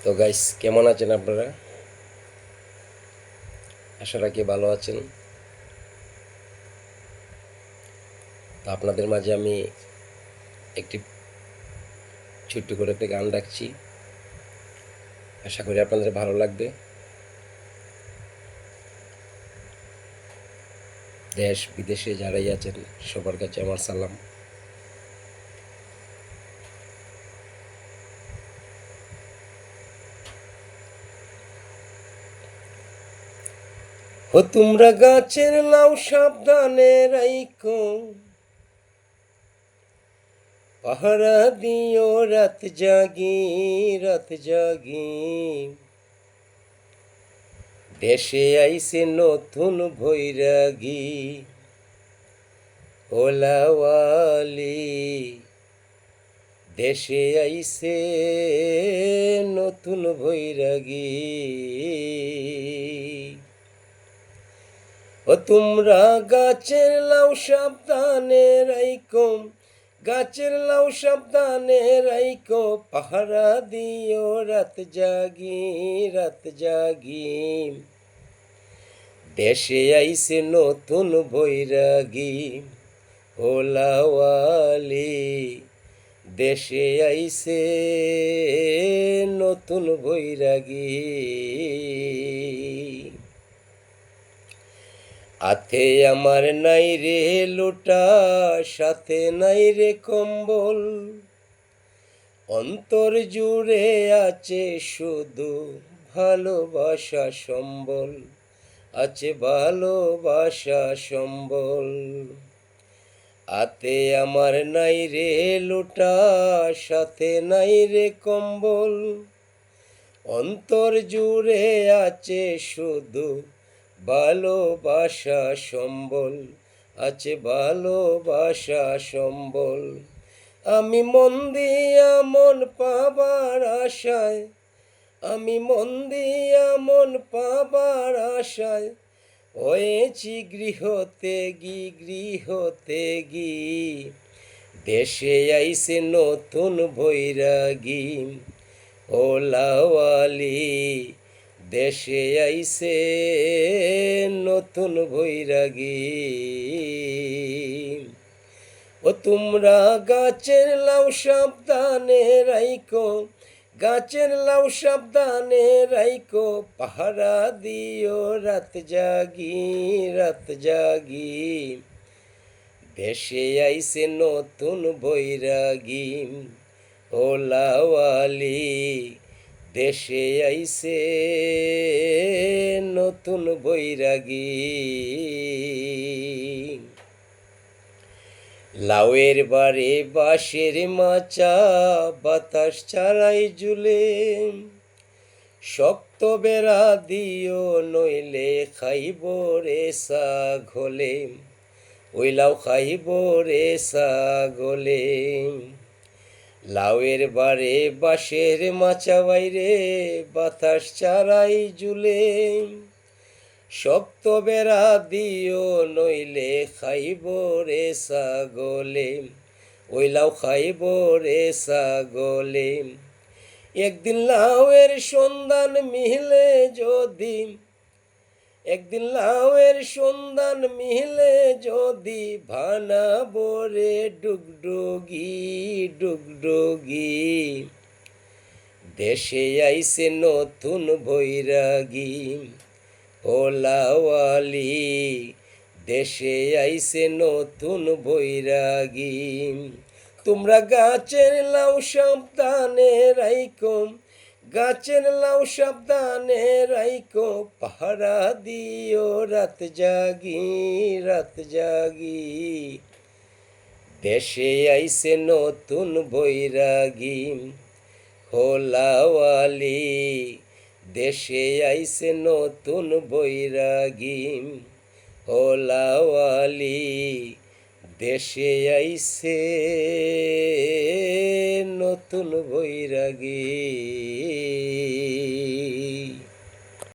তো গাইস, কেমন আছেন আপনারা? আশা রাখি ভালো আছেন। তো আপনাদের মাঝে আমি একটি ছোট্ট করে একটা গান রাখছি, আশা করি আপনাদের ভালো লাগবে। দেশ বিদেশে যারাই আছেন সবার কাছে আমার সালাম। ও তোমরা গাছের লাউ সাবধানে রাইখো, পাহারা দিও রাত জাগি রাত জাগি। দেশে আইছে নতুন বৈরাগী, ওলাওয়ালি। দেশে আইছে নতুন বৈরাগী। ও তোমরা গাছের লাউ সাবধানে রাইখো, গাছের লাউ সাবধানে রাইখো, পাহারা দিও রাত জাগি রাত জাগি। দেশে আইছে নতুন বৈরাগী, ওলাওয়ালি। দেশে আইছে নতুন বৈরাগী। হাতে আমার নাই রে লোটা, সাথে নাই রে কম্বল, অন্তর জুড়ে আছে শুধু ভালোবাসা সম্বল, আছে ভালোবাসা সম্বল। হাতে আমার নাই রে লোটা, সাথে নাই রে কম্বল, অন্তর জুড়ে আছে শুধু ভালোবাসা সম্বল, আছে ভালোবাসা সম্বল। আমি মন দিয়া মন পাবার আশায়, আমি মন দিয়া মন পাবার আশায়, হয়েছি গৃহতে গৃহতে গি। দেশে আইছে নতুন বৈরাগী, ওলাওয়ালি। দেশে আইছে নতুন বৈরাগী। ও তোমরা গাছের লাউ সাবধানে রাইখো, গাছের লাউ সাবধানে রাইখো, পাহারা দিও রাত জাগি রাত জাগি। দেশে আইছে নতুন বৈরাগী, ওলাওয়ালি। দেশে আইছে নতুন বৈরাগী। লাউয়ের বারে বাঁশের মাচা, বাতাস ছাড়াই ঝুলে, শক্ত বেড়া দিও নইলে খাইব রে ছাগলে, ওই লাউ খাইব রে ছাগলে। লাউয়ের বারে বাঁশের মাচা বাইরে, বাতাস ছাড়াই ঝুলে, শক্ত বেড়া দিও নইলে খাইব রে ছাগলে, ওই লাউ খাইব রে ছাগলে। একদিন লাউয়ের সন্ধান মিলে যদি, একদিন লাউয়ের সন্ধান মিলে যদি, বানাবো রে ডুগডুগি ডুগডুগি। দেশে আইছে নতুন বৈরাগী, ওলাওয়ালি। দেশে আইছে নতুন বৈরাগী। তোমরা গাছের লাউ সাবধানে রাইখো, গাছের লাউ সাবধানে রাইখো, পাহারা দিও রাত জাগি রাত জাগি। দেশে আইছে নতুন বৈরাগী, ওলাওয়ালি। দেশে আইছে নতুন বৈরাগী, ওলাওয়ালি। দেশে আইছে নতুন বৈরাগী।